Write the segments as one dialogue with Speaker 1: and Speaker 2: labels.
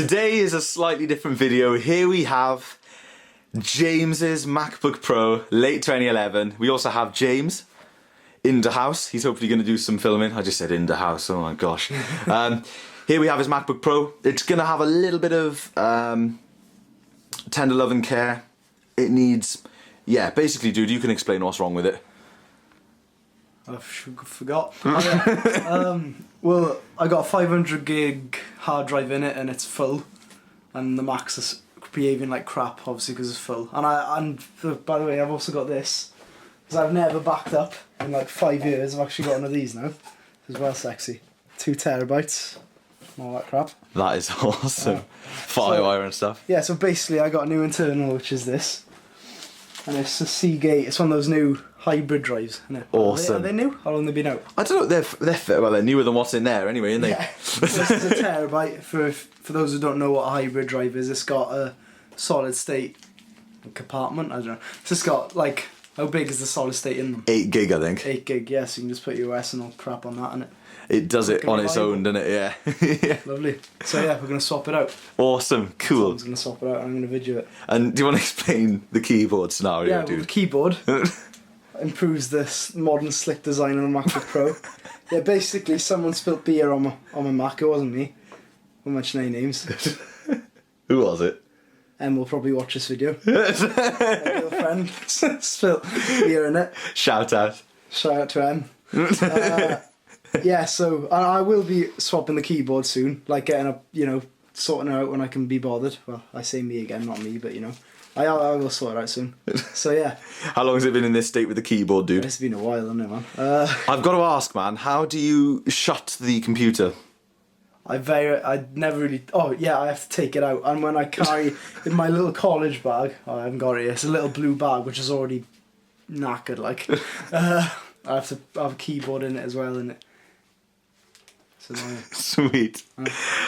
Speaker 1: Today is a slightly different video. Here we have James's MacBook Pro, late 2011. We also have James in the house. He's hopefully going to do some filming. I just said in the house, oh my gosh. Here we have his MacBook Pro. It's going to have a little bit of tender love and care. It needs, yeah, basically, dude, you can explain what's wrong with it.
Speaker 2: I forgot. Well, I got a 500 gig hard drive in it and it's full, and the Mac's is behaving like crap, obviously because it's full. And by the way, I've also got this because I've never backed up in like 5 years. I've actually got one of these now. It's well sexy. 2 terabytes, all that crap.
Speaker 1: That is awesome. Firewire and stuff.
Speaker 2: Yeah, so basically I got a new internal, which is this. And it's a Seagate. It's one of those new hybrid drives, isn't it?
Speaker 1: Awesome.
Speaker 2: Are they new? How long have they been out?
Speaker 1: I don't know. They're newer than what's in there anyway, aren't they?
Speaker 2: Yeah. This is a terabyte. For those who don't know what a hybrid drive is, it's got a solid state compartment. I don't know. It's just got like, how big is the solid state in them?
Speaker 1: 8 gig, I think.
Speaker 2: 8 gig. Yeah. So you can just put your OS and all crap on that, and
Speaker 1: it does it on its own, doesn't it? Yeah.
Speaker 2: Yeah. Lovely. So yeah, we're gonna swap it out.
Speaker 1: Awesome. Cool.
Speaker 2: I'm gonna swap it out and I'm gonna video it.
Speaker 1: And do you want to explain the keyboard scenario,
Speaker 2: Yeah,
Speaker 1: dude?
Speaker 2: well, the keyboard improves this modern slick design on the MacBook Pro. Yeah, basically someone spilt beer on my Mac. It wasn't me. Won't mention any names.
Speaker 1: Who was it?
Speaker 2: Em will probably watch this video. My girlfriend spilt beer in it.
Speaker 1: Shout out.
Speaker 2: Shout out to Em. Yeah, so I will be swapping the keyboard soon, like getting up, sorting it out when I can be bothered. Well, I say me again, not me, but I will sort it out soon. So yeah.
Speaker 1: How long has it been in this state with the keyboard, dude?
Speaker 2: It's been a while, hasn't it, man?
Speaker 1: I've got to ask, man, how do you shut the computer?
Speaker 2: I never really. Oh yeah, I have to take it out, and when I carry in my little college bag, I haven't got it yet. It's a little blue bag which is already knackered. Like, I have to have a keyboard in it as well, and
Speaker 1: Sweet.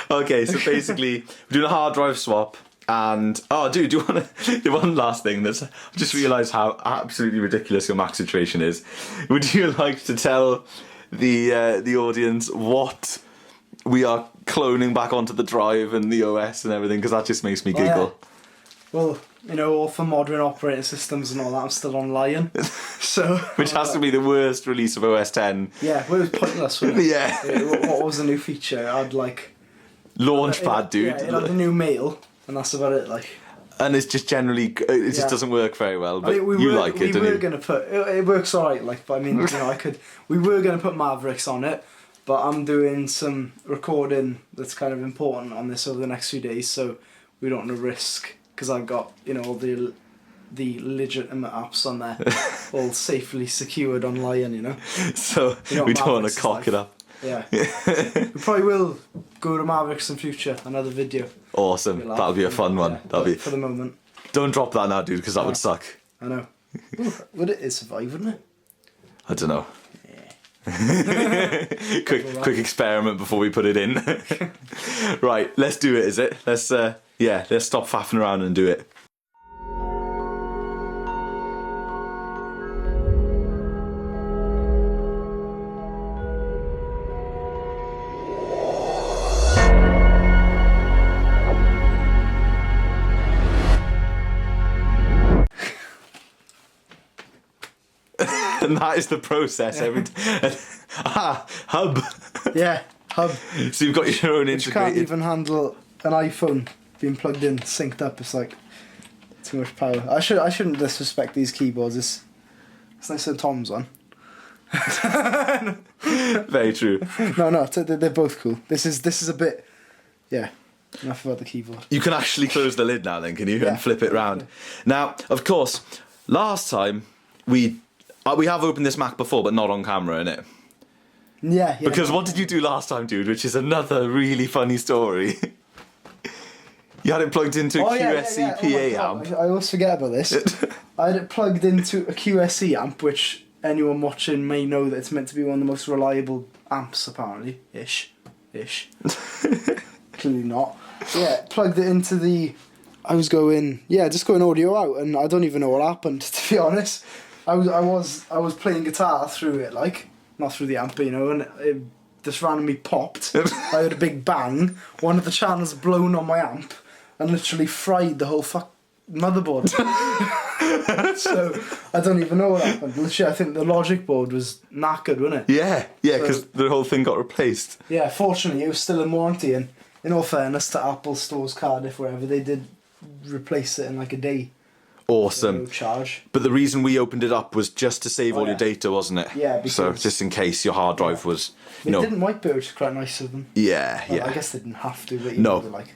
Speaker 1: Okay, so basically we're doing a hard drive swap, and oh, dude, do you want to do one last thing? I just realised how absolutely ridiculous your Mac situation is. Would you like to tell the audience what we are cloning back onto the drive and the OS and everything, because that just makes me giggle.
Speaker 2: Well, all for modern operating systems and all that, I'm still on Lion. So
Speaker 1: which has to be the worst release of OS 10.
Speaker 2: Yeah, well, it was pointless, wasn't it?
Speaker 1: Yeah.
Speaker 2: What was the new feature? It had like
Speaker 1: Launchpad, dude.
Speaker 2: Yeah, it had the new mail, and that's about it. Like,
Speaker 1: and it's just generally, it just doesn't work very well. But
Speaker 2: we were gonna put it works alright. Like, but I mean, we were gonna put Mavericks on it. But I'm doing some recording that's kind of important on this over the next few days, so we don't want to risk, because I've got all the legitimate apps on there, all safely secured on Lion,
Speaker 1: So we don't want to cock it up.
Speaker 2: Yeah. We probably will go to Mavericks in future, another video.
Speaker 1: Awesome. That'll be a fun one. That'll be.
Speaker 2: For the moment.
Speaker 1: Don't drop that now, dude, because that would suck.
Speaker 2: I know. Would it survive, wouldn't it?
Speaker 1: I don't know. quick experiment before we put it in. Right, let's do it, is it? Let's stop faffing around and do it. And that is the process every time. Hub.
Speaker 2: Yeah, hub.
Speaker 1: So you've got your own
Speaker 2: integrated. You can't even handle an iPhone being plugged in, synced up. It's like too much power. I shouldn't disrespect these keyboards. It's nicer than Tom's one.
Speaker 1: Very true.
Speaker 2: No, they're both cool. This is a bit. Yeah. Enough about the keyboard.
Speaker 1: You can actually close the lid now, then, can you? Yeah. And flip it round. Now, of course, last time we have opened this Mac before, but not on camera, innit?
Speaker 2: Yeah.
Speaker 1: Because what did you do last time, dude? Which is another really funny story. You had it plugged into a QSC PA amp.
Speaker 2: I always forget about this. I had it plugged into a QSC amp, which anyone watching may know that it's meant to be one of the most reliable amps, apparently. Ish. Clearly not. Yeah, plugged it into the... I was going audio out, and I don't even know what happened, to be honest. I was playing guitar through it, like, not through the amp, and it just randomly popped. I heard a big bang. One of the channels blown on my amp and literally fried the whole motherboard. So I don't even know what happened. Literally, I think the logic board was knackered, wasn't it?
Speaker 1: Yeah, because the whole thing got replaced.
Speaker 2: Yeah, fortunately it was still in warranty, and in all fairness to Apple stores, Cardiff, wherever, they did replace it in like a day.
Speaker 1: Awesome.
Speaker 2: No charge.
Speaker 1: But the reason we opened it up was just to save all
Speaker 2: yeah.
Speaker 1: your data, wasn't it?
Speaker 2: Yeah, because
Speaker 1: so just in case your hard drive was,
Speaker 2: They didn't wipe it, which is quite nice of them.
Speaker 1: Yeah,
Speaker 2: Well,
Speaker 1: yeah.
Speaker 2: I guess they didn't have to, but
Speaker 1: No.
Speaker 2: they were like...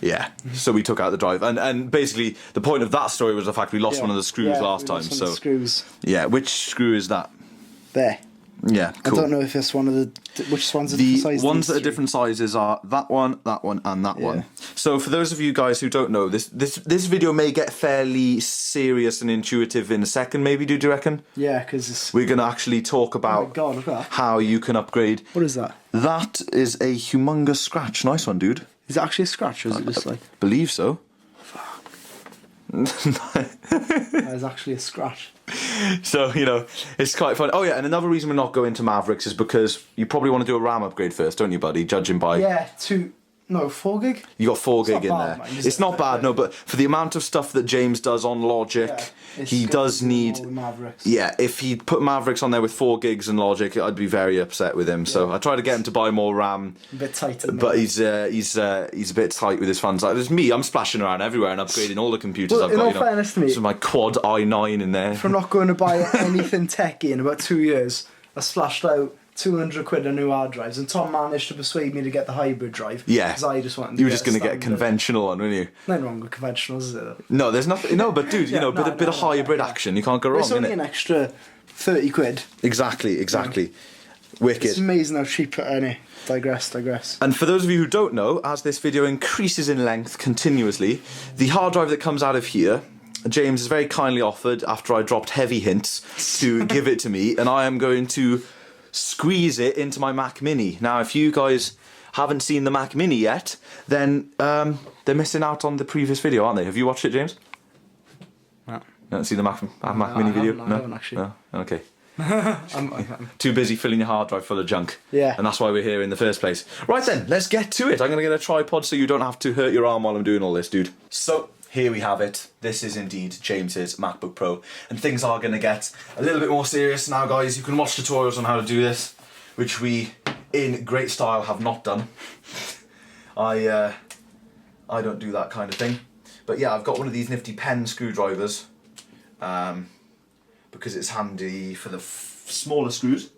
Speaker 1: Yeah, so we took out the drive, and basically the point of that story was the fact we lost one of the screws last time.
Speaker 2: So screws.
Speaker 1: Yeah, which screw is that?
Speaker 2: There.
Speaker 1: Yeah, cool.
Speaker 2: I don't know if it's one of which ones are
Speaker 1: The
Speaker 2: different sizes.
Speaker 1: ones that are different sizes are that one, and that one. So for those of you guys who don't know, this video may get fairly serious and intuitive in a second. Maybe do you reckon?
Speaker 2: Yeah, because
Speaker 1: we're gonna actually talk about
Speaker 2: oh my God, look at that.
Speaker 1: how you can upgrade.
Speaker 2: What is that?
Speaker 1: That is a humongous scratch. Nice one, dude.
Speaker 2: Is it actually a scratch, or is it just like...
Speaker 1: Believe so.
Speaker 2: That is actually a scratch.
Speaker 1: So, you know, it's quite fun. Oh yeah, and another reason we're not going to Mavericks is because you probably want to do a RAM upgrade first, don't you, buddy? Judging by...
Speaker 2: Yeah, 4 gig?
Speaker 1: You got 4 gig in
Speaker 2: bad,
Speaker 1: there.
Speaker 2: man,
Speaker 1: It's not bad, no, but for the amount of stuff that James does on Logic, he does need...
Speaker 2: Mavericks.
Speaker 1: Yeah, if he put Mavericks on there with 4 gigs and Logic, I'd be very upset with him. So I try to get him to buy more RAM.
Speaker 2: A bit tight.
Speaker 1: But he's a bit tight with his funds. Like, there's me, I'm splashing around everywhere and upgrading all the computers I've got.
Speaker 2: In all fairness to me,
Speaker 1: so my quad i9 in there.
Speaker 2: from not going to buy anything techie in about 2 years, I splashed out 200 quid on new hard drives, and Tom managed to persuade me to get the hybrid drive.
Speaker 1: Yeah.
Speaker 2: Because I just wanted to
Speaker 1: You were just going to get a
Speaker 2: standard.
Speaker 1: conventional one, weren't you?
Speaker 2: Nothing wrong with conventionals, is there?
Speaker 1: No, there's nothing. No, but dude, you know, bit of hybrid action. You can't go wrong,
Speaker 2: It's only
Speaker 1: innit?
Speaker 2: an extra 30 quid.
Speaker 1: Exactly. Wicked.
Speaker 2: It's amazing how cheap it is. Digress.
Speaker 1: And for those of you who don't know, as this video increases in length continuously, the hard drive that comes out of here, James has very kindly offered, after I dropped heavy hints, to give it to me, and I am going to squeeze it into my Mac Mini. Now, if you guys haven't seen the Mac Mini yet, then they're missing out on the previous video, aren't they? Have you watched it, James?
Speaker 2: No.
Speaker 1: You haven't seen the Mac Mini video?
Speaker 2: I haven't actually.
Speaker 1: No? Okay.
Speaker 2: I'm
Speaker 1: Too busy filling your hard drive full of junk.
Speaker 2: Yeah.
Speaker 1: And that's why we're here in the first place. Right then, let's get to it. I'm going to get a tripod so you don't have to hurt your arm while I'm doing all this, dude. So, here we have it. This is indeed James's MacBook Pro. And things are going to get a little bit more serious now, guys. You can watch tutorials on how to do this, which we, in great style, have not done. I don't do that kind of thing. But yeah, I've got one of these nifty pen screwdrivers. Because it's handy for the smaller screws,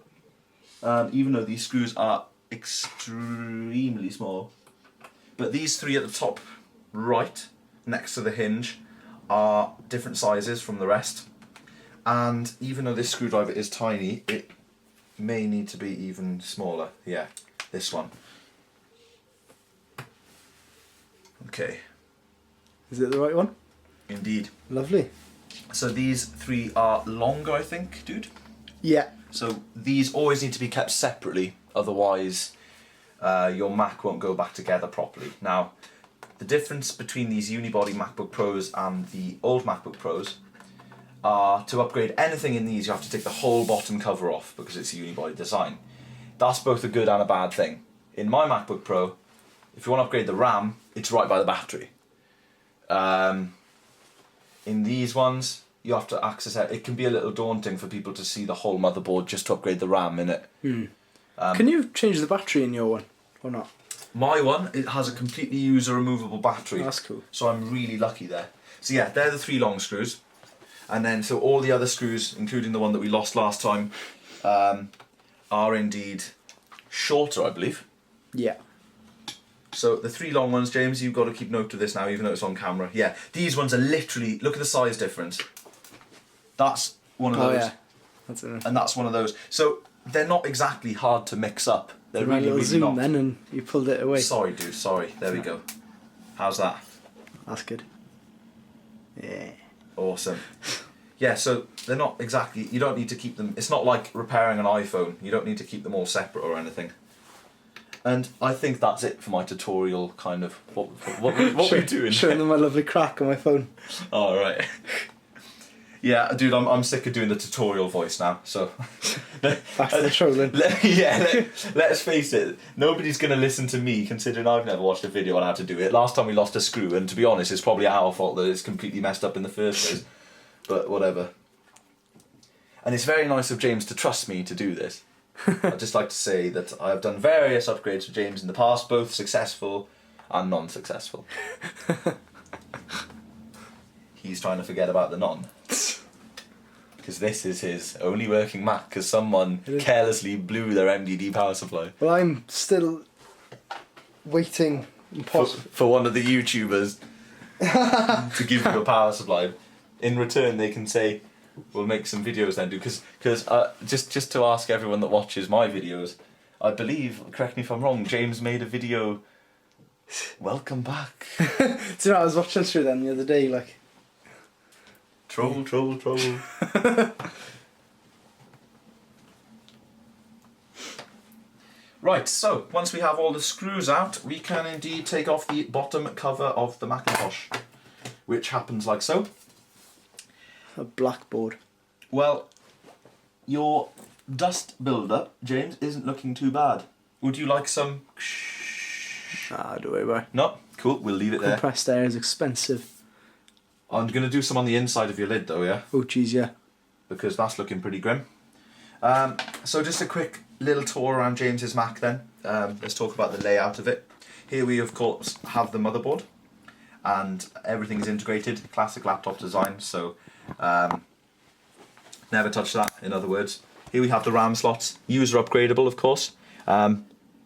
Speaker 1: even though these screws are extremely small. But these three at the top right, next to the hinge, are different sizes from the rest. And even though this screwdriver is tiny, it may need to be even smaller. Yeah, this one. Okay.
Speaker 2: Is it the right one?
Speaker 1: Indeed.
Speaker 2: Lovely.
Speaker 1: So these three are longer, I think, dude?
Speaker 2: Yeah.
Speaker 1: So these always need to be kept separately, otherwise your Mac won't go back together properly. Now, the difference between these unibody MacBook Pros and the old MacBook Pros are, to upgrade anything in these, you have to take the whole bottom cover off because it's a unibody design. That's both a good and a bad thing. In my MacBook Pro, if you want to upgrade the RAM, it's right by the battery. In these ones, you have to access it. It can be a little daunting for people to see the whole motherboard just to upgrade the RAM, innit?
Speaker 2: Can you change the battery in your one, or not?
Speaker 1: My one, it has a completely user removable battery.
Speaker 2: That's cool.
Speaker 1: So I'm really lucky there. So yeah, they're the three long screws. And then, so all the other screws, including the one that we lost last time, are indeed shorter, I believe.
Speaker 2: Yeah.
Speaker 1: So the three long ones, James, you've got to keep note of this now, even though it's on camera. Yeah, these ones are literally, look at the size difference. That's one of those.
Speaker 2: Oh yeah. That's it.
Speaker 1: And that's one of those. So they're not exactly hard to mix up. They're really,
Speaker 2: little
Speaker 1: really
Speaker 2: zoom
Speaker 1: not.
Speaker 2: then, and you pulled it away.
Speaker 1: Sorry, dude, sorry. There we go. How's that?
Speaker 2: That's good. Yeah.
Speaker 1: Awesome. Yeah, so they're not exactly, you don't need to keep them, it's not like repairing an iPhone. You don't need to keep them all separate or anything. And I think that's it for my tutorial, kind of, what we're doing.
Speaker 2: Showing them my lovely crack on my phone.
Speaker 1: Oh, right. Yeah, dude, I'm sick of doing the tutorial voice now, so...
Speaker 2: Back to the trolling.
Speaker 1: Let's face it, nobody's going to listen to me, considering I've never watched a video on how to do it. Last time we lost a screw, and to be honest, it's probably our fault that it's completely messed up in the first place. But whatever. And it's very nice of James to trust me to do this. I'd just like to say that I've done various upgrades for James in the past, both successful and non-successful. He's trying to forget about the non. Because this is his only working Mac, because someone carelessly blew their MDD power supply.
Speaker 2: Well, I'm still waiting
Speaker 1: for one of the YouTubers to give you a power supply. In return, they can say, we'll make some videos then, because just to ask everyone that watches my videos, I believe, correct me if I'm wrong, James made a video, welcome back.
Speaker 2: Do you know, I was watching through them the other day, like...
Speaker 1: Troll. Right, so, once we have all the screws out, we can indeed take off the bottom cover of the Macintosh, which happens like so.
Speaker 2: A blackboard.
Speaker 1: Well, your dust buildup, James, isn't looking too bad. Would you like some...
Speaker 2: Ah, don't worry about it.
Speaker 1: No? Cool, we'll leave it there.
Speaker 2: Compressed air is expensive.
Speaker 1: I'm going to do some on the inside of your lid though, yeah?
Speaker 2: Oh, jeez, yeah.
Speaker 1: Because that's looking pretty grim. So just a quick little tour around James's Mac then. Let's talk about the layout of it. Here we, of course, have the motherboard. And everything is integrated, classic laptop design, so... never touch that, in other words. Here we have the RAM slots, user upgradable of course.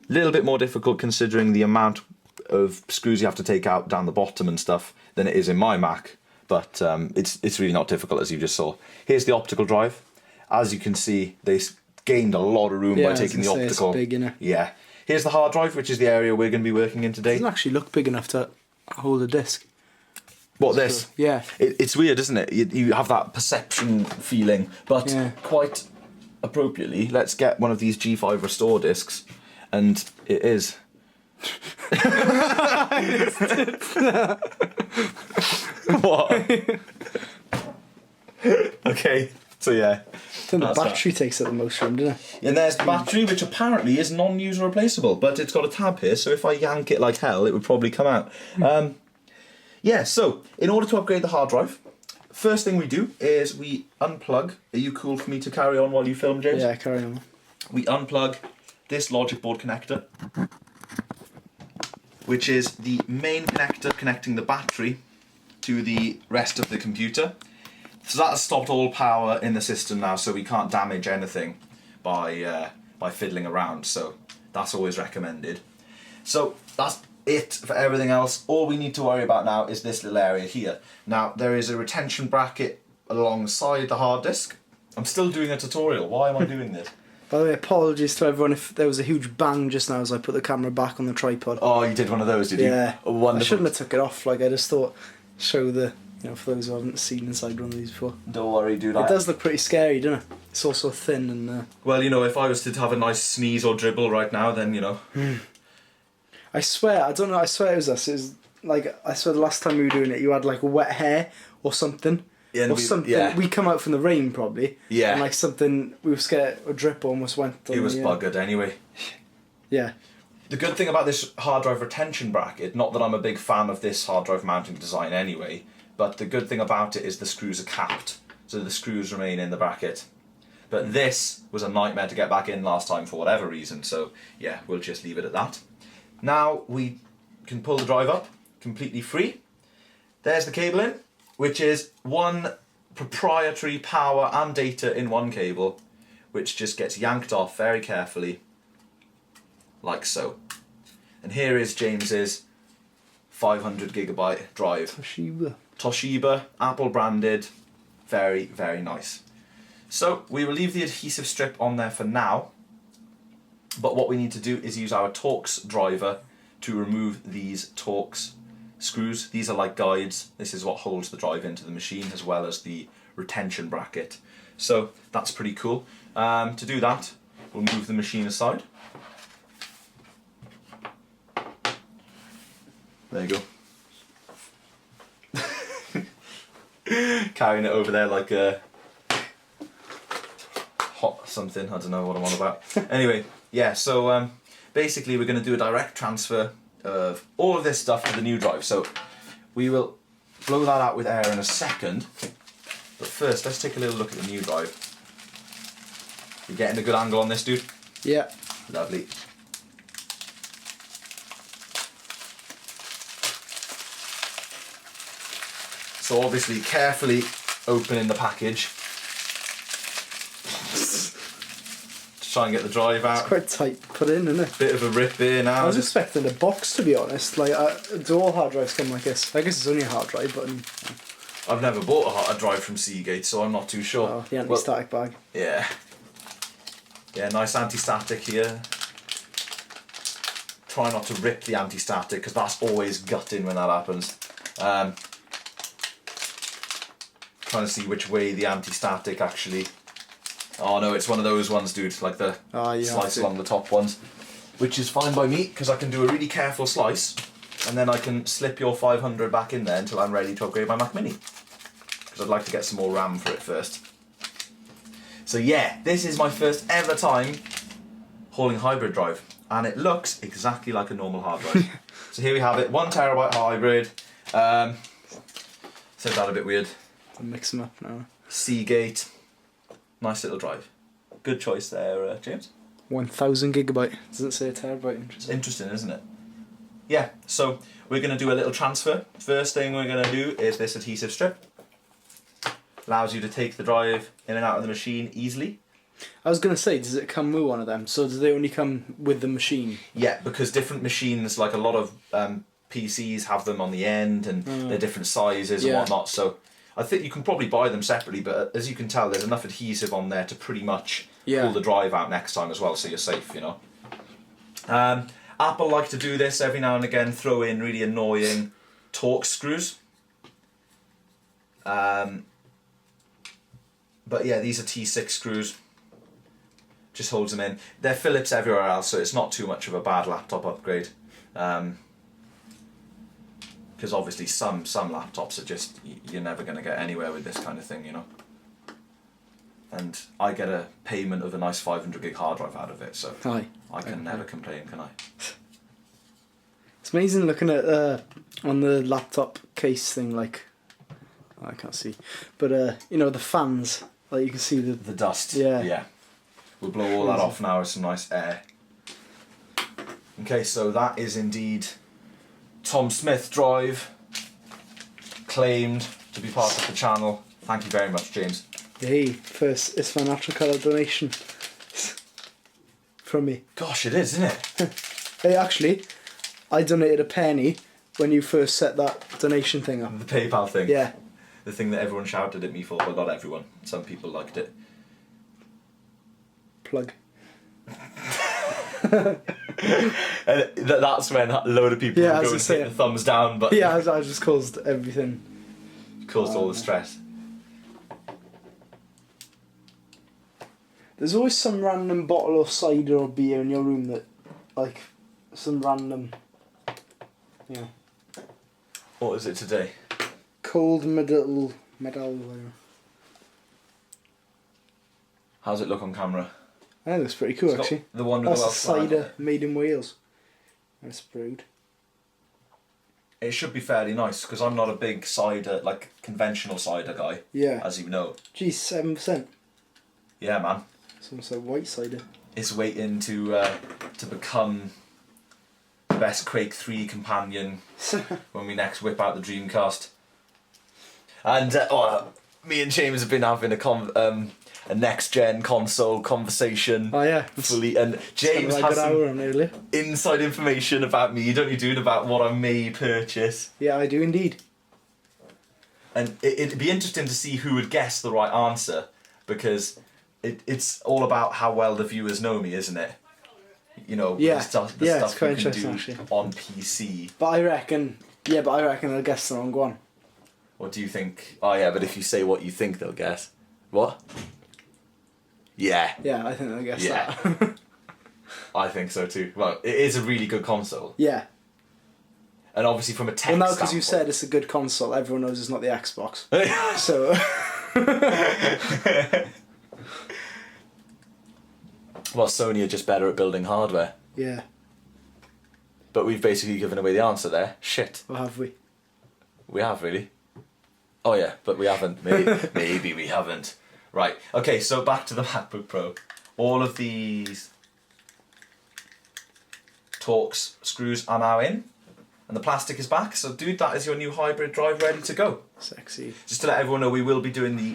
Speaker 1: Little bit more difficult considering the amount of screws you have to take out down the bottom and stuff than it is in my Mac, but it's really not difficult as you just saw. Here's the optical drive. As you can see, they gained a lot of room by taking the optical.
Speaker 2: It's big, innit?
Speaker 1: Yeah. Here's the hard drive, which is the area we're going to be working in today.
Speaker 2: It doesn't actually look big enough to hold a disc.
Speaker 1: What, this?
Speaker 2: Yeah.
Speaker 1: It's weird, isn't it? You have that perception feeling, but quite appropriately, let's get one of these G5 Restore discs, and it is. What? Okay, so yeah.
Speaker 2: I think the battery takes up the most room, doesn't it?
Speaker 1: And there's the battery, which apparently is non-user replaceable, but it's got a tab here, so if I yank it like hell, it would probably come out. Yeah, so, in order to upgrade the hard drive, first thing we do is we unplug. Are you cool for me to carry on while you film, James?
Speaker 2: Yeah, carry on.
Speaker 1: We unplug this logic board connector, which is the main connector connecting the battery to the rest of the computer. So that has stopped all power in the system now, so we can't damage anything by fiddling around, so that's always recommended. So that's it for everything else. All we need to worry about now is this little area here. Now, there is a retention bracket alongside the hard disk. I'm still doing a tutorial. Why am I doing this?
Speaker 2: By the way, apologies to everyone if there was a huge bang just now as I put the camera back on the tripod.
Speaker 1: Oh, you did one of those, did you?
Speaker 2: Yeah.
Speaker 1: Oh, wonderful.
Speaker 2: I shouldn't have took it off. Like, I just thought, show the, for those who haven't seen inside one of these before.
Speaker 1: Don't worry, dude.
Speaker 2: It does look pretty scary, doesn't it? It's also thin and...
Speaker 1: Well, if I was to have a nice sneeze or dribble right now, then,
Speaker 2: I swear, I don't know, I swear it was us. It was, like, I swear the last time we were doing it, you had, like, wet hair or something.
Speaker 1: Yeah,
Speaker 2: something. We come out from the rain, probably.
Speaker 1: Yeah.
Speaker 2: And, like, something, we were scared, a drip almost went on.
Speaker 1: It was buggered anyway.
Speaker 2: Yeah.
Speaker 1: The good thing about this hard drive retention bracket, not that I'm a big fan of this hard drive mounting design anyway, but the good thing about it is the screws are capped, so the screws remain in the bracket. But this was a nightmare to get back in last time for whatever reason, so yeah, we'll just leave it at that. Now we can pull the drive up completely free. There's the cable in, which is one proprietary power and data in one cable, which just gets yanked off very carefully, like so. And here is James's 500GB drive. Toshiba, Apple branded, very, very nice. So we will leave the adhesive strip on there for now, but what we need to do is use our Torx driver to remove these Torx screws. These are like guides. This is what holds the drive into the machine as well as the retention bracket. So that's pretty cool. To do that, we'll move the machine aside. There you go. carrying it over there like a hot something. I don't know what I'm on about. Anyway, yeah. So basically, we're going to do a direct transfer of all of this stuff to the new drive. So we will blow that out with air in a second. But first, let's take a little look at the new drive. You getting a good angle on this, dude?
Speaker 2: Yeah.
Speaker 1: Lovely. So obviously carefully opening the package to try and get the drive out.
Speaker 2: It's quite tight to put in, isn't it?
Speaker 1: Bit of a rip here now.
Speaker 2: I was expecting a box, to be honest. Like, do all hard drives come like this? I guess it's only a hard drive, but...
Speaker 1: I've never bought a drive from Seagate, so I'm not too sure.
Speaker 2: Oh, the anti-static bag.
Speaker 1: Yeah. Yeah, nice anti-static here. Try not to rip the anti-static, because that's always gutting when that happens. Trying to see which way the anti-static actually... Oh no, it's one of those ones, dude, like the slice along the top ones. Which is fine by me, because I can do a really careful slice, and then I can slip your 500 back in there until I'm ready to upgrade my Mac Mini. Because I'd like to get some more RAM for it first. So yeah, this is my first ever time hauling a hybrid drive, and it looks exactly like a normal hard drive. So here we have it, 1 terabyte hybrid. Said that a bit weird.
Speaker 2: I'll mix them up now.
Speaker 1: Seagate, nice little drive. Good choice there, James.
Speaker 2: 1000 gigabyte. Doesn't say a terabyte.
Speaker 1: Interesting, isn't it? Yeah, so we're going to do a little transfer. First thing we're going to do is this adhesive strip. Allows you to take the drive in and out of the machine easily.
Speaker 2: I was going to say, does it come with one of them? So do they only come with the machine?
Speaker 1: Yeah, because different machines, like a lot of PCs have them on the end, and they're different sizes and whatnot, so I think you can probably buy them separately, but as you can tell, there's enough adhesive on there to pretty much pull the drive out next time as well, so you're safe, you know. Apple like to do this every now and again, throw in really annoying Torx screws. But yeah, these are T6 screws. Just holds them in. They're Phillips everywhere else, so it's not too much of a bad laptop upgrade. Because obviously some laptops are just, you're never going to get anywhere with this kind of thing, you know. And I get a payment of a nice 500 gig hard drive out of it, so I can never complain, can I?
Speaker 2: It's amazing looking at on the laptop case thing, like, I can't see, but you know, the fans, like you can see the
Speaker 1: dust.
Speaker 2: Yeah.
Speaker 1: We'll blow all that off now with some nice air. Okay, so that is indeed Tom Smith drive, claimed to be part of the channel. Thank you very much, James.
Speaker 2: Hey, first ItsMyNaturalColour donation from me.
Speaker 1: Gosh, it is, isn't it?
Speaker 2: Hey, actually, I donated a penny when you first set that donation thing up.
Speaker 1: The PayPal thing.
Speaker 2: Yeah.
Speaker 1: The thing that everyone shouted at me for, but not everyone. Some people liked it.
Speaker 2: Plug.
Speaker 1: And that's when a load of people would go and hit the thumbs down button.
Speaker 2: Yeah, I just caused everything.
Speaker 1: Caused all the stress.
Speaker 2: There's always some random bottle of cider or beer in your room that, like, some random,
Speaker 1: What is it today?
Speaker 2: cold medal.
Speaker 1: How's it look on camera?
Speaker 2: I think it looks pretty cool,
Speaker 1: It's got
Speaker 2: actually.
Speaker 1: the one with
Speaker 2: That's
Speaker 1: the
Speaker 2: a
Speaker 1: Welsh flag on
Speaker 2: cider
Speaker 1: it.
Speaker 2: made in Wales. It's brewed.
Speaker 1: It should be fairly nice, because I'm not a big cider, like conventional cider guy,
Speaker 2: Yeah.
Speaker 1: as you know.
Speaker 2: Geez, 7%.
Speaker 1: Yeah, man.
Speaker 2: It's almost like white cider.
Speaker 1: It's waiting to become the best Quake 3 companion when we next whip out the Dreamcast. And me and James have been having a next-gen console conversation.
Speaker 2: Oh yeah.
Speaker 1: Fully, and James has some inside information about me, don't you, dude, about what I may purchase.
Speaker 2: Yeah, I do indeed.
Speaker 1: And it'd be interesting to see who would guess the right answer, because it's all about how well the viewers know me, isn't it? You know, the stuff you can do
Speaker 2: actually
Speaker 1: on PC.
Speaker 2: But I reckon they'll guess the wrong one.
Speaker 1: What do you think? Oh yeah, but if you say what you think, they'll guess. What? Yeah.
Speaker 2: Yeah, I think they'll guess
Speaker 1: Yeah.
Speaker 2: that.
Speaker 1: I think so too. Well, it is a really good console.
Speaker 2: Yeah.
Speaker 1: And obviously from a tech
Speaker 2: Well, now because you
Speaker 1: standpoint-
Speaker 2: said it's a good console, everyone knows it's not the Xbox. So,
Speaker 1: Well, Sony are just better at building hardware.
Speaker 2: yeah,
Speaker 1: But we've basically given away the answer there. Shit.
Speaker 2: what have we?
Speaker 1: We have, really. Oh yeah, but we haven't. Maybe we haven't. Right, okay, so back to the MacBook Pro. All of these Torx screws are now in, and the plastic is back. So dude, that is your new hybrid drive ready to go.
Speaker 2: Sexy.
Speaker 1: Just to let everyone know, we will be doing the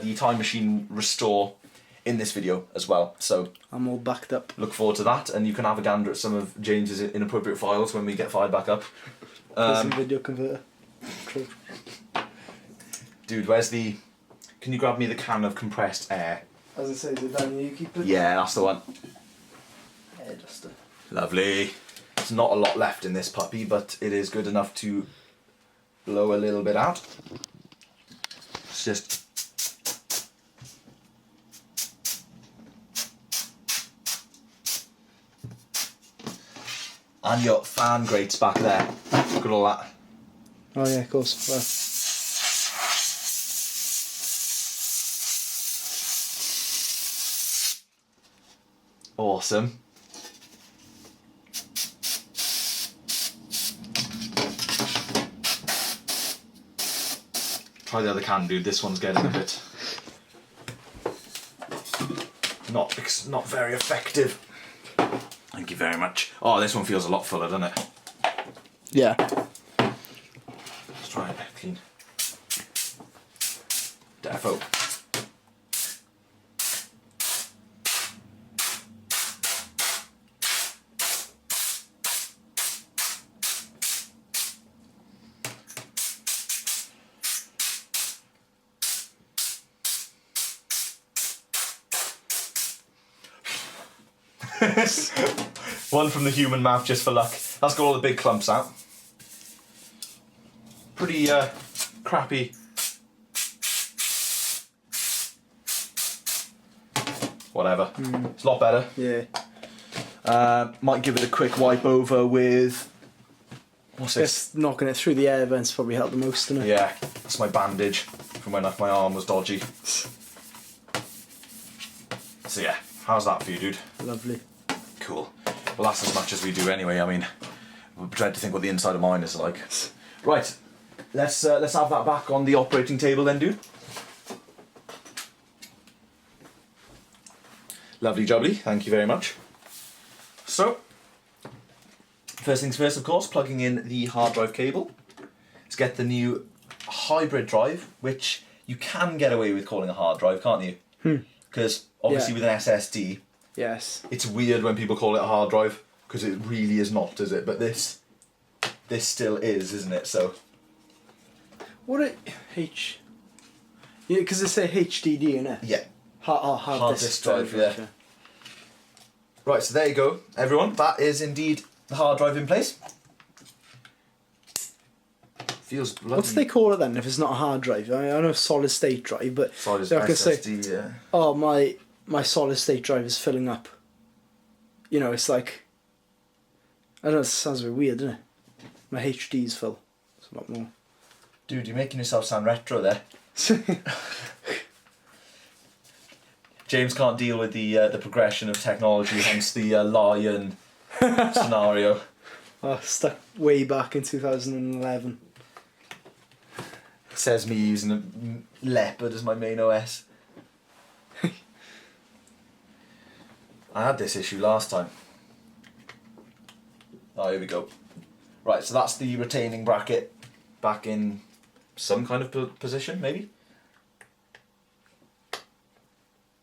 Speaker 1: the Time Machine restore in this video as well. So
Speaker 2: I'm all backed up.
Speaker 1: look forward to that, and you can have a gander at some of James's inappropriate files when we get fired back up.
Speaker 2: There's a video converter. True.
Speaker 1: Dude, where's the... Can you grab me the can of compressed air?
Speaker 2: As I say, is it down here you keep it?
Speaker 1: Yeah, that's the one.
Speaker 2: Air duster.
Speaker 1: Lovely. There's not a lot left in this puppy, but it is good enough to blow a little bit out. It's just... And your fan grates back there. Look at all that.
Speaker 2: Oh yeah, of course. Well,
Speaker 1: Awesome. Try the other can, dude. This one's getting a bit not very effective. Thank you very much. Oh, this one feels a lot fuller, doesn't it?
Speaker 2: yeah.
Speaker 1: Let's try it clean. Defo. One from the human mouth just for luck. That's got all the big clumps out. Pretty crappy. Whatever. It's a lot better.
Speaker 2: Yeah.
Speaker 1: Might give it a quick wipe over with... What's this?
Speaker 2: Guess knocking it through the air vents probably helped the most, didn't it?
Speaker 1: Yeah, that's my bandage from when my arm was dodgy. So yeah, how's that for you, dude?
Speaker 2: Lovely.
Speaker 1: Cool. Well, that's as much as we do anyway. I mean, we dread to think what the inside of mine is like. Right, let's have that back on the operating table then, dude. Lovely jubbly, thank you very much. So, first things first, of course, plugging in the hard drive cable. Let's get the new hybrid drive, which you can get away with calling a hard drive, can't you? Because obviously with an SSD,
Speaker 2: Yes.
Speaker 1: it's weird when people call it a hard drive, because it really is not, is it? But this still is, isn't it? So
Speaker 2: What a H. Yeah, because they say HDD in it.
Speaker 1: yeah.
Speaker 2: Hard
Speaker 1: disk drive, yeah. Right, so there you go, everyone. That is indeed the hard drive in place. Feels bloody...
Speaker 2: What do they call it then if it's not a hard drive? I know solid state drive, but
Speaker 1: Solid
Speaker 2: so I can say,
Speaker 1: SSD, yeah.
Speaker 2: oh, my solid state drive is filling up. You know, it's like, I don't know, it sounds a bit weird, doesn't it? My HD's full. It's a lot more.
Speaker 1: Dude, you're making yourself sound retro there. James can't deal with the progression of technology, hence the lion scenario.
Speaker 2: Oh, stuck way back in 2011.
Speaker 1: It says me using a leopard as my main OS. I had this issue last time. Oh, here we go. Right, so that's the retaining bracket back in some kind of position, maybe?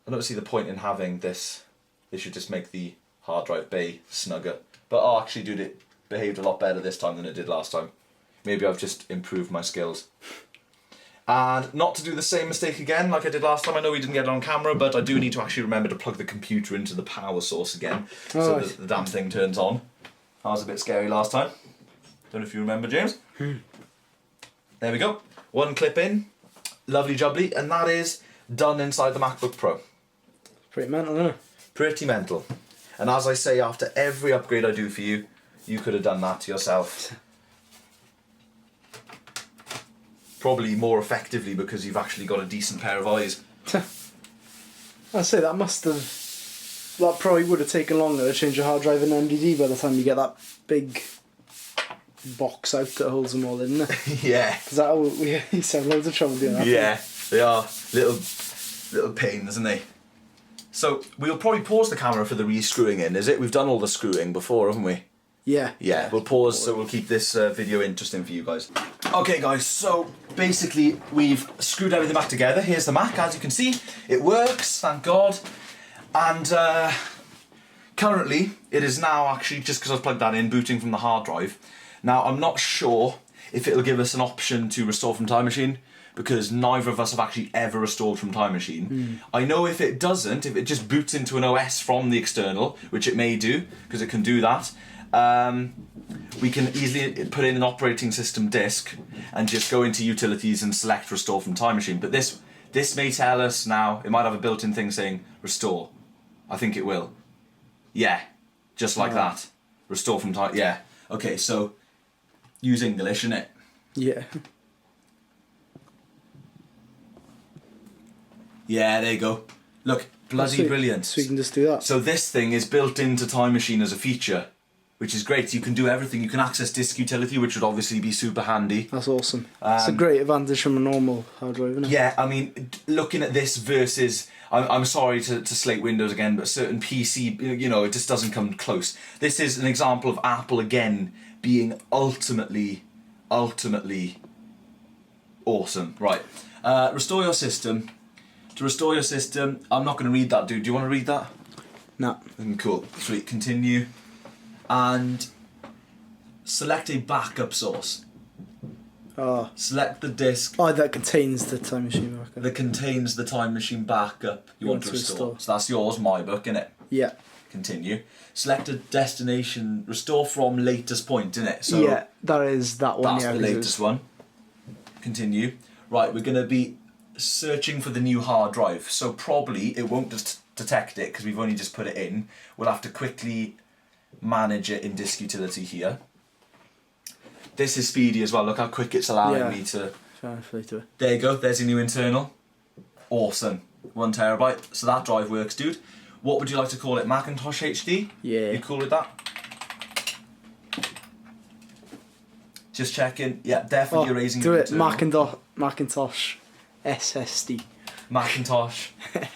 Speaker 1: I don't see the point in having this. They should just make the hard drive bay snugger. But oh, actually, dude, it behaved a lot better this time than it did last time. Maybe I've just improved my skills. And not to do the same mistake again like I did last time. I know we didn't get it on camera, but I do need to actually remember to plug the computer into the power source again, so
Speaker 2: Right.
Speaker 1: that the damn thing turns on. That was a bit scary last time. Don't know if you remember, James. There we go. One clip in. Lovely jubbly. And that is done inside the MacBook Pro.
Speaker 2: Pretty mental, isn't it?
Speaker 1: Pretty mental. And as I say, after every upgrade I do for you, you could have done that to yourself. Probably more effectively because you've actually got a decent pair of eyes.
Speaker 2: I say that probably would have taken longer to change a hard drive and MDD by the time you get that big box out that holds them all in there.
Speaker 1: Yeah.
Speaker 2: Because we used to have loads of trouble doing that.
Speaker 1: Yeah, they are little pains, isn't they? So we'll probably pause the camera for the re-screwing in, is it? We've done all the screwing before, haven't we?
Speaker 2: Yeah.
Speaker 1: Yeah, we'll pause so we'll keep this video interesting for you guys. Okay guys, so basically we've screwed everything back together. Here's the Mac, as you can see. It works, thank God. And currently, it is now actually, just because I've plugged that in, booting from the hard drive. Now, I'm not sure if it'll give us an option to restore from Time Machine, because neither of us have actually ever restored from Time Machine. I know if it doesn't, if it just boots into an OS from the external, which it may do, because it can do that, we can easily put in an operating system disk and just go into utilities and select restore from Time Machine. But this may tell us now, it might have a built-in thing saying restore. I think it will. Yeah, just like that. Restore from time. Yeah. Okay, so use English, innit?
Speaker 2: Yeah.
Speaker 1: Yeah, there you go. Look, bloody brilliant.
Speaker 2: So we can just do that.
Speaker 1: So this thing is built into Time Machine as a feature, which is great. You can do everything. You can access disk utility, which would obviously be super handy.
Speaker 2: That's awesome. It's a great advantage from a normal hard drive, isn't it?
Speaker 1: Yeah, I mean, looking at this versus... I'm sorry to slate Windows again, but certain PC, you know, it just doesn't come close. This is an example of Apple, again, being ultimately awesome. Right. Restore your system. To restore your system, I'm not going to read that, dude. Do you want to read that?
Speaker 2: No.
Speaker 1: Cool. Sweet. Continue. And select a backup source.
Speaker 2: Oh.
Speaker 1: Select the disk
Speaker 2: that contains the Time Machine backup.
Speaker 1: that contains the Time Machine backup you want to restore. So that's yours, my book, innit?
Speaker 2: Yeah.
Speaker 1: Continue. Select a destination, restore from latest point, innit? So
Speaker 2: yeah, that is that one.
Speaker 1: that's the latest one. Continue. Right, we're going to be searching for the new hard drive. So probably it won't just detect it because we've only just put it in. We'll have to quickly manage it in disk utility here. This is speedy as well. Look how quick it's allowing me to... There you go. There's your new internal. Awesome. 1 terabyte. So that drive works, dude. What would you like to call it? Macintosh HD?
Speaker 2: Yeah.
Speaker 1: You cool with that? Just checking. Yeah, definitely erasing
Speaker 2: do
Speaker 1: your
Speaker 2: it.
Speaker 1: internal.
Speaker 2: Macintosh SSD.
Speaker 1: Macintosh.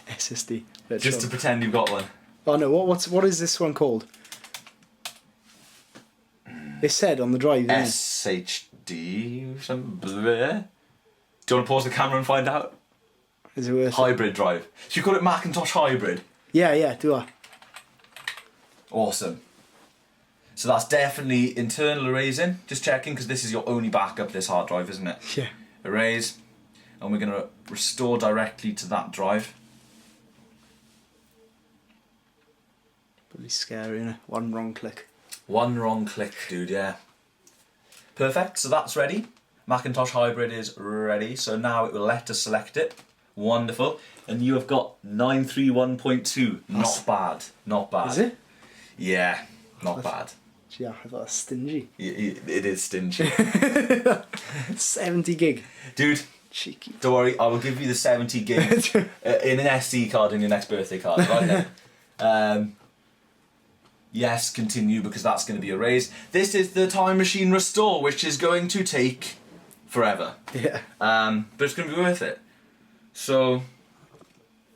Speaker 2: SSD.
Speaker 1: Just to pretend you've got one.
Speaker 2: Oh no, what is this one called? It said on the drive, didn't it?
Speaker 1: SHD something. Do you want to pause the camera and find out?
Speaker 2: Is it worth
Speaker 1: Hybrid drive. Should you call it Macintosh Hybrid?
Speaker 2: Yeah, do I?
Speaker 1: Awesome. So that's definitely internal erasing. Just checking because this is your only backup, this hard drive, isn't it?
Speaker 2: Yeah.
Speaker 1: Erase. And we're going to restore directly to that drive.
Speaker 2: Pretty scary, innit? One wrong click.
Speaker 1: One wrong click, dude, yeah. Perfect, so that's ready. Macintosh Hybrid is ready, so now it will let us select it. Wonderful. And you have got 931.2. Not bad, not bad.
Speaker 2: Is it?
Speaker 1: Yeah, not bad.
Speaker 2: Yeah, I thought that's stingy.
Speaker 1: It is stingy.
Speaker 2: 70 gig.
Speaker 1: Dude,
Speaker 2: cheeky.
Speaker 1: Don't worry, I will give you the 70 gig in an SD card in your next birthday card, right then. Yes, continue, because that's going to be erased. This is the Time Machine Restore, which is going to take forever.
Speaker 2: Yeah.
Speaker 1: But it's going to be worth it. So,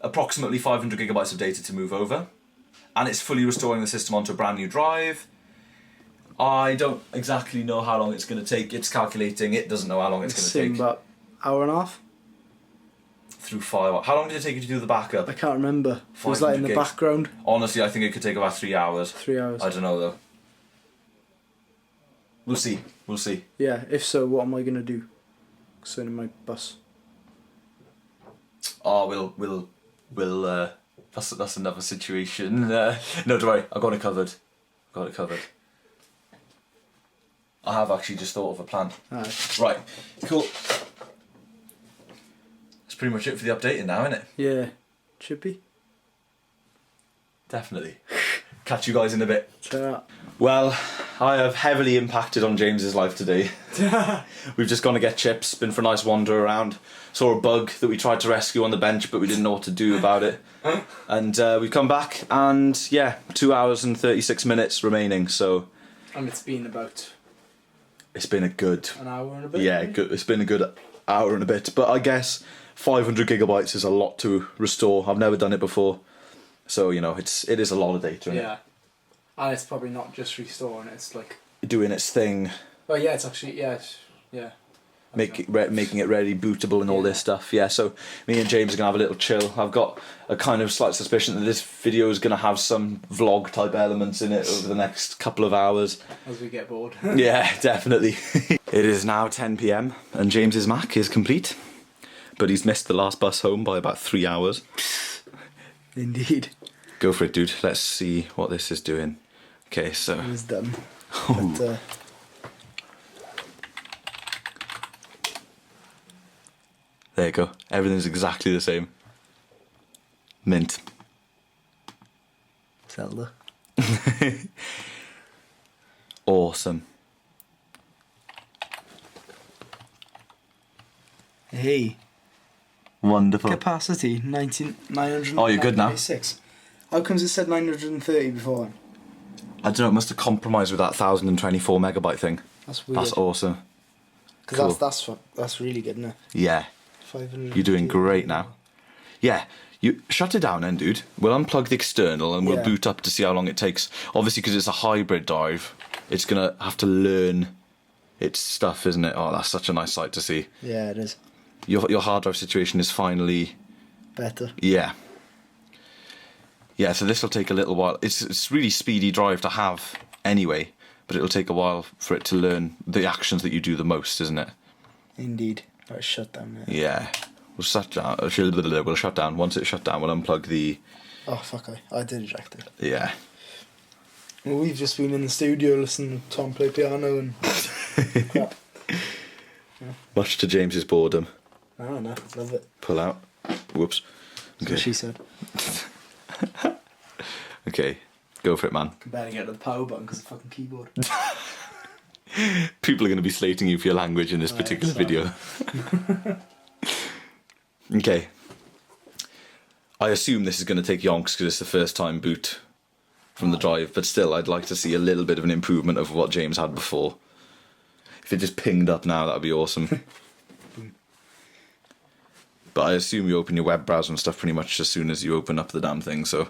Speaker 1: approximately 500 gigabytes of data to move over. And it's fully restoring the system onto a brand new drive. I don't exactly know how long it's going to take. It's calculating. It doesn't know how long it's going to take.
Speaker 2: About hour and a half.
Speaker 1: Through file. How long did it take you to do the backup?
Speaker 2: I can't remember. It was like in the background.
Speaker 1: Honestly, I think it could take about 3 hours.
Speaker 2: 3 hours.
Speaker 1: I don't know though. We'll see. We'll see.
Speaker 2: Yeah. If so, what am I gonna do? Concerning my bus.
Speaker 1: Oh, we'll. That's another situation. No, don't worry. I've got it covered. Got it covered. I have actually just thought of a plan. Right. Cool. Pretty much it for the updating now, isn't it?
Speaker 2: Yeah. Should be.
Speaker 1: Definitely. Catch you guys in a bit.
Speaker 2: Ta-ra.
Speaker 1: Well, I have heavily impacted on James's life today. We've just gone to get chips, been for a nice wander around, saw a bug that we tried to rescue on the bench but we didn't know what to do about it. And we've come back and yeah, 2 hours and 36 minutes remaining, so...
Speaker 2: And it's been about...
Speaker 1: It's been a good...
Speaker 2: An hour and a bit?
Speaker 1: Yeah, good, it's been a good hour and a bit, but I guess 500 gigabytes is a lot to restore. I've never done it before, so you know, it is a lot of data.
Speaker 2: Yeah. And it's probably not just restoring, it's like...
Speaker 1: Doing its thing.
Speaker 2: Well, yeah, it's actually, yeah.
Speaker 1: Making it ready, bootable and all this stuff. Yeah, so me and James are going to have a little chill. I've got a kind of slight suspicion that this video is going to have some vlog type elements in it over the next couple of hours.
Speaker 2: As we get bored.
Speaker 1: Yeah, definitely. It is now 10 PM and James's Mac is complete. But he's missed the last bus home by about 3 hours.
Speaker 2: Indeed.
Speaker 1: Go for it, dude. Let's see what this is doing. Okay, so...
Speaker 2: It's done.
Speaker 1: Oh.
Speaker 2: But,
Speaker 1: there you go. Everything's exactly the same. Mint.
Speaker 2: Zelda.
Speaker 1: Awesome.
Speaker 2: Hey.
Speaker 1: Wonderful.
Speaker 2: Capacity 900.
Speaker 1: Oh, you're good now?
Speaker 2: How comes it said 930 before?
Speaker 1: I don't know, it must have compromised with that 1024 megabyte thing.
Speaker 2: That's weird.
Speaker 1: That's awesome.
Speaker 2: Because
Speaker 1: Cool.
Speaker 2: that's really good, isn't it?
Speaker 1: Yeah.
Speaker 2: 500.
Speaker 1: You're doing great now. Yeah. You shut it down then, dude. We'll unplug the external and we'll
Speaker 2: Yeah.
Speaker 1: boot up to see how long it takes. Obviously, because it's a hybrid drive, it's going to have to learn its stuff, isn't it? Oh, that's such a nice sight to see.
Speaker 2: Yeah, it is.
Speaker 1: Your hard drive situation is finally...
Speaker 2: Better.
Speaker 1: Yeah. Yeah, so this will take a little while. It's really speedy drive to have anyway, but it'll take a while for it to learn the actions that you do the most, isn't it?
Speaker 2: Indeed. Right, shut down now.
Speaker 1: Yeah. We'll shut down. We'll shut down. Once it's shut down, we'll unplug the...
Speaker 2: Oh, fuck, I did eject it.
Speaker 1: Yeah.
Speaker 2: Well, we've just been in the studio listening to Tom play piano and crap.
Speaker 1: Much to James's boredom.
Speaker 2: Oh, no, love it.
Speaker 1: Pull out. Whoops.
Speaker 2: That's what she said.
Speaker 1: Okay, go for it, man.
Speaker 2: Can barely get to the power button because of the fucking keyboard.
Speaker 1: People are going to be slating you for your language in this particular video. Okay. I assume this is going to take yonks because it's the first time boot from the drive, but still, I'd like to see a little bit of an improvement of what James had before. If it just pinged up now, that would be awesome. But I assume you open your web browser and stuff pretty much as soon as you open up the damn thing, so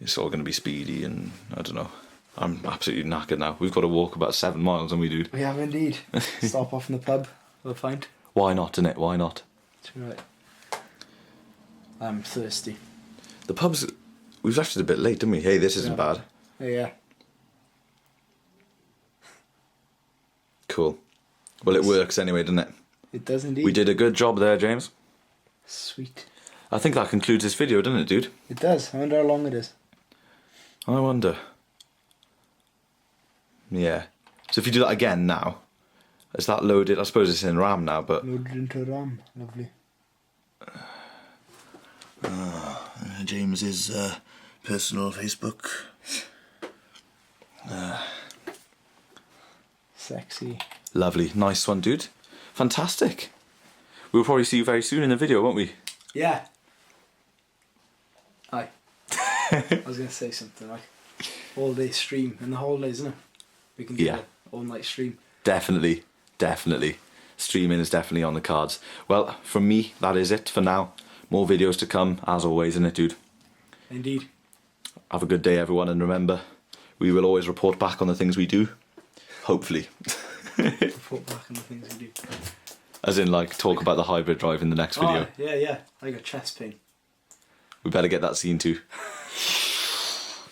Speaker 1: it's all going to be speedy and I don't know. I'm absolutely knackered now. We've got to walk about 7 miles, haven't we, dude?
Speaker 2: We have indeed. Stop off in the pub. We'll find.
Speaker 1: Why not, innit? Why not?
Speaker 2: That's right. I'm thirsty.
Speaker 1: The pub's... We've left it a bit late, didn't we? Hey, this isn't bad.
Speaker 2: Yeah.
Speaker 1: Cool. Well, it works anyway, doesn't it?
Speaker 2: It does indeed.
Speaker 1: We did a good job there, James.
Speaker 2: Sweet.
Speaker 1: I think that concludes this video, doesn't it, dude?
Speaker 2: It does. I wonder how long it is.
Speaker 1: I wonder. Yeah. So if you do that again now, is that loaded? I suppose it's in RAM now, but...
Speaker 2: Loaded into RAM. Lovely.
Speaker 1: James's personal Facebook.
Speaker 2: Sexy.
Speaker 1: Lovely. Nice one, dude. Fantastic. We'll probably see you very soon in the video, won't we?
Speaker 2: Yeah. Aye. I was going to say something like all day stream in the holidays, isn't it? We can do an all night stream.
Speaker 1: Definitely. Definitely. Streaming is definitely on the cards. Well, from me, that is it for now. More videos to come, as always, isn't it, dude?
Speaker 2: Indeed.
Speaker 1: Have a good day, everyone, and remember, we will always report back on the things we do. Hopefully.
Speaker 2: Report back on the things we do.
Speaker 1: As in, like, talk about the hybrid drive in the next video.
Speaker 2: Oh, yeah. I got chest pain.
Speaker 1: We better get that scene too.